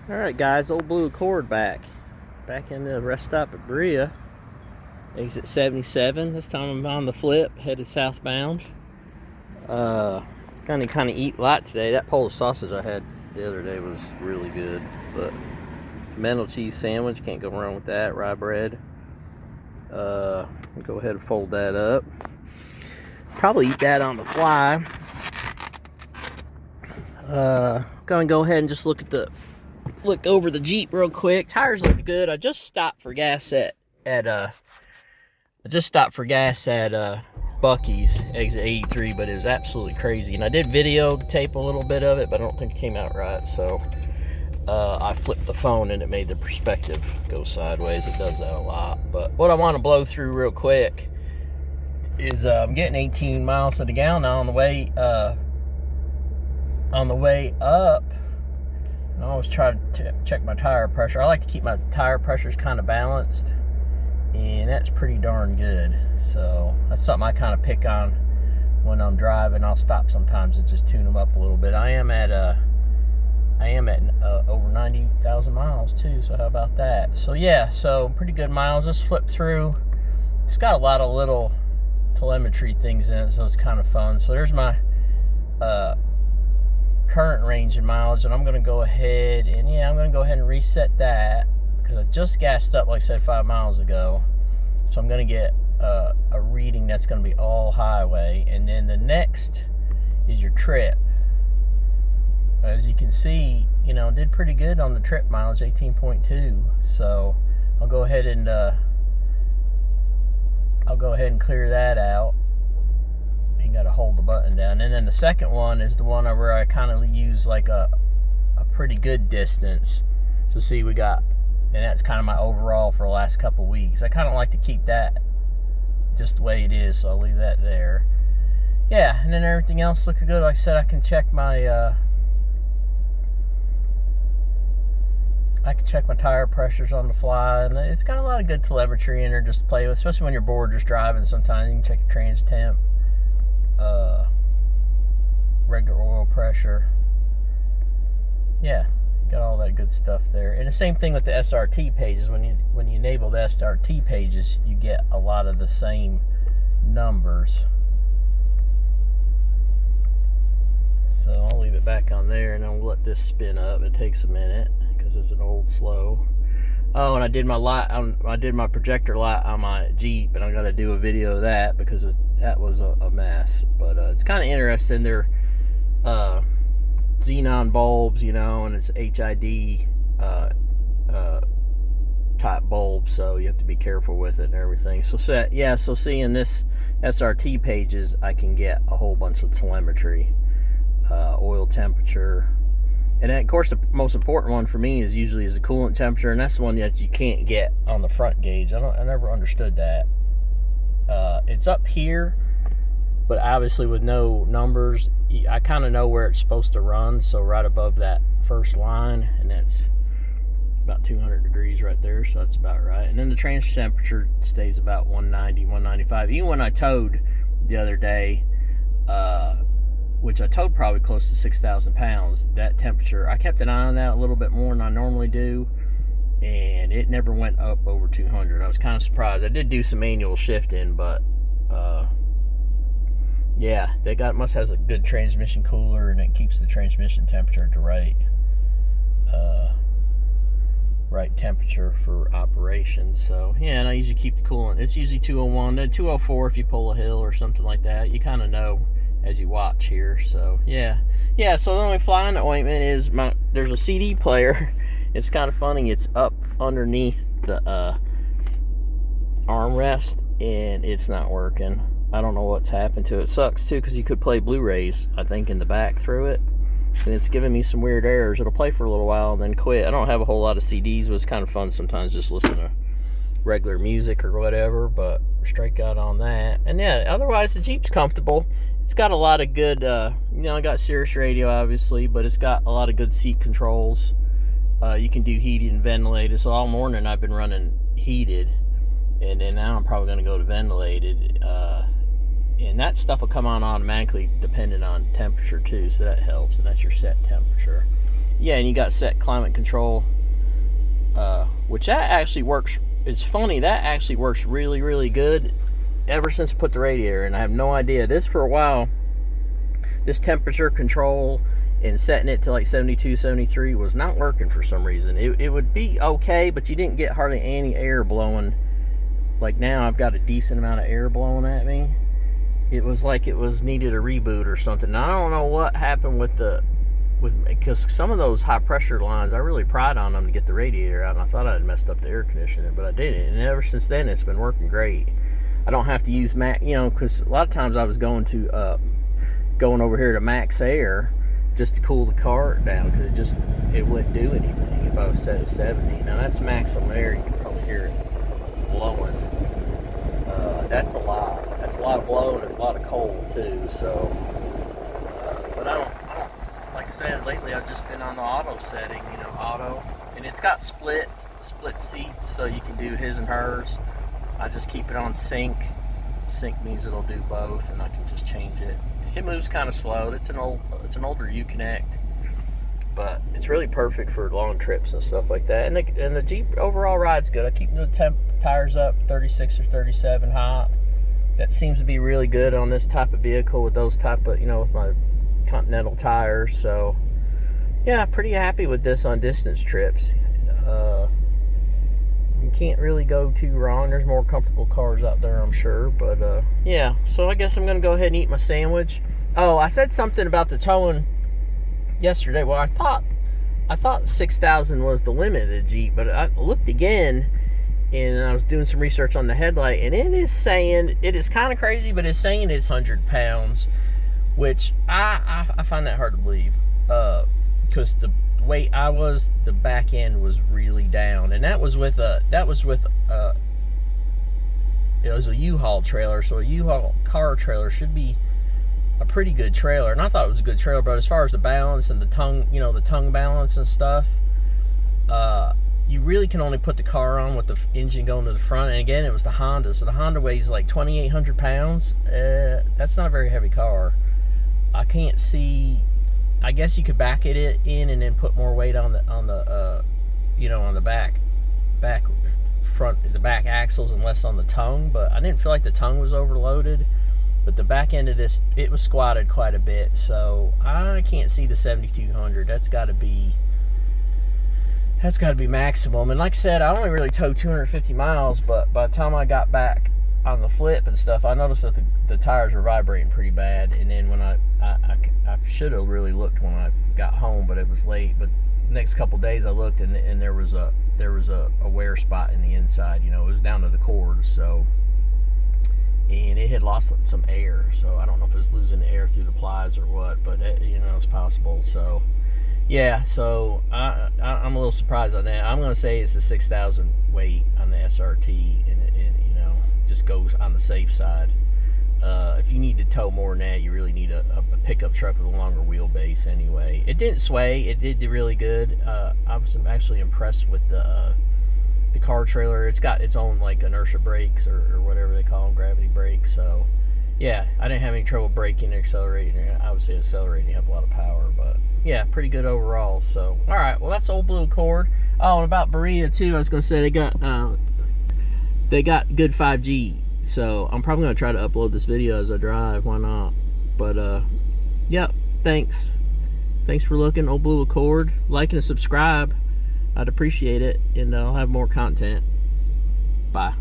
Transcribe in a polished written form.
Alright guys, old blue Accord back in the rest stop at Berea, exit 77. This time I'm on the flip, headed southbound. Gonna kind of eat light today. That Polish sausage I had the other day was really good, but pimento cheese sandwich, can't go wrong with that. Rye bread. Go ahead and fold that up. Probably eat that on the fly. Gonna go ahead and just look over the Jeep real quick. Tires look good. I just stopped for gas at Buc-ee's, exit 83, but it was absolutely crazy. And I did videotape a little bit of it, but I don't think it came out right. So I flipped the phone and it made the perspective go sideways. It does that a lot. But what I want to blow through real quick is I'm getting 18 miles to the gallon now on the way up. I always try to check my tire pressure. I like to keep my tire pressures kind of balanced, and that's pretty darn good. So that's something I kind of pick on when I'm driving. I'll stop sometimes and just tune them up a little bit. I am at over 90,000 miles too, so how about that? So yeah, so pretty good miles. Just flip through. It's got a lot of little telemetry things in it, so it's kind of fun. So there's my current range and mileage, and I'm going to go ahead and reset that because I just gassed up, like I said, 5 miles ago. So I'm going to get a reading that's going to be all highway, and then the next is your trip. As you can see, did pretty good on the trip mileage, 18.2. So I'll go ahead and clear that out. You got to hold the button down. And then the second one is the one where I kind of use like a pretty good distance. So see, and that's kind of my overall for the last couple weeks. I kind of like to keep that just the way it is, so I'll leave that there. Yeah, and then everything else looking good. Like I said, I can check my tire pressures on the fly, and it's got a lot of good telemetry in there just to play with, especially when you're bored just driving. Sometimes you can check your trans temp, regular oil pressure. Yeah, got all that good stuff there. And the same thing with the SRT pages. When you enable the SRT pages, you get a lot of the same numbers. So I'll leave it back on there, and I'll let this spin up. It takes a minute because it's an old slow. Oh, and I did my projector light on my Jeep, and I'm gonna do a video of that because that was a mess. But it's kind of interesting. They're xenon bulbs, and it's HID type bulb, so you have to be careful with it and everything. So seeing this SRT pages, I can get a whole bunch of telemetry, oil temperature. And then, of course, the most important one for me is the coolant temperature, and that's the one that you can't get on the front gauge. I never understood that. It's up here, but obviously with no numbers, I kind of know where it's supposed to run. So right above that first line, and that's about 200 degrees right there, so that's about right. And then the trans temperature stays about 190, 195. Even when I towed the other day, which I towed probably close to 6,000 pounds, that temperature, I kept an eye on that a little bit more than I normally do, and it never went up over 200. I was kind of surprised. I did do some manual shifting, but yeah, must has a good transmission cooler, and it keeps the transmission temperature at the right temperature for operation. So yeah, and I usually keep the coolant. It's usually 201, then 204 if you pull a hill or something like that. You kind of know as you watch here. So yeah, so the only fly in the ointment is there's a CD player. It's kind of funny, it's up underneath the armrest, and it's not working. I don't know what's happened to it. It sucks too, because you could play Blu-rays, I think, in the back through it, and it's giving me some weird errors. It'll play for a little while and then quit. I don't have a whole lot of CDs, but it's kind of fun sometimes just listen to regular music or whatever. But strike out on that. And yeah, otherwise the Jeep's comfortable. It's got a lot of good, I got Sirius radio obviously, but it's got a lot of good seat controls. You can do heated and ventilated. So all morning I've been running heated, and then now I'm probably going to go to ventilated. And that stuff will come on automatically depending on temperature too, so that helps. And that's your set temperature. Yeah, and you got set climate control, which that actually works. It's funny, that actually works really, really good ever since I put the radiator in. I have no idea. This for a while, this temperature control and setting it to like 72, 73 was not working for some reason. It would be okay, but you didn't get hardly any air blowing. Like now I've got a decent amount of air blowing at me. It was like it was needed a reboot or something. Now, I don't know what happened because some of those high pressure lines, I really pried on them to get the radiator out, and I thought I had messed up the air conditioner, but I didn't. And ever since then, it's been working great. I don't have to use because a lot of times I was going over here to Max Air just to cool the car down, because it wouldn't do anything if I was set at 70. Now that's maximum air. You can probably hear it blowing. That's a lot. That's a lot of blow, and it's a lot of cold too. So, but I don't. Like I said, lately I've just been on the auto setting. Auto, and it's got split seats, so you can do his and hers. I just keep it on sync. Sync means it'll do both, and I can just change it. It moves kind of slow. It's an older Uconnect, but it's really perfect for long trips and stuff like that. And the Jeep overall ride's good. I keep the tires up 36 or 37 hot. That seems to be really good on this type of vehicle with those type of, with my Continental tires. So yeah, pretty happy with this on distance trips. You can't really go too wrong. There's more comfortable cars out there, I'm sure, but yeah. So I guess I'm gonna go ahead and eat my sandwich. Oh, I said something about the towing yesterday. Well, I thought 6,000 was the limit of the Jeep, but I looked again and I was doing some research on the headlight, and it is saying, it is kind of crazy, but it's saying it's 100 pounds, which I find that hard to believe, because the weight I was, the back end was really down, and it was with a U-Haul trailer. So a U-Haul car trailer should be a pretty good trailer, and I thought it was a good trailer. But as far as the balance and the tongue, the tongue balance and stuff, you really can only put the car on with the engine going to the front. And again, it was the Honda, so the Honda weighs like 2,800 pounds. That's not a very heavy car. I can't see. I guess you could back it in and then put more weight on the back front, the back axles, and less on the tongue. But I didn't feel like the tongue was overloaded. But the back end of this, it was squatted quite a bit, so I can't see the 7,200. That's got to be maximum. And like I said, I only really towed 250 miles, but by the time I got back on the flip and stuff, I noticed that the tires were vibrating pretty bad. And then when I should have really looked when I got home, but it was late. But the next couple days I looked, and there was a wear spot in the inside. It was down to the cord, so. And it had lost some air, so I don't know if it was losing air through the plies or what, but it's possible. So yeah, so I'm a little surprised on that. I'm going to say it's a 6,000 weight on the SRT, and just goes on the safe side. If you need to tow more than that, you really need a pickup truck with a longer wheelbase anyway. It didn't sway. It did really good. I was actually impressed with the car trailer. It's got its own like inertia brakes or whatever they call them, gravity brakes. So yeah, I didn't have any trouble braking or accelerating. Obviously accelerating, you have a lot of power, but yeah, pretty good overall. So all right, well, that's Old Blue Accord. Oh, and about Berea too, I was gonna say they got good 5G. So I'm probably gonna try to upload this video as I drive. Why not? But yep, thanks for looking. Old Blue Accord. Like and subscribe, I'd appreciate it, and I'll have more content. Bye.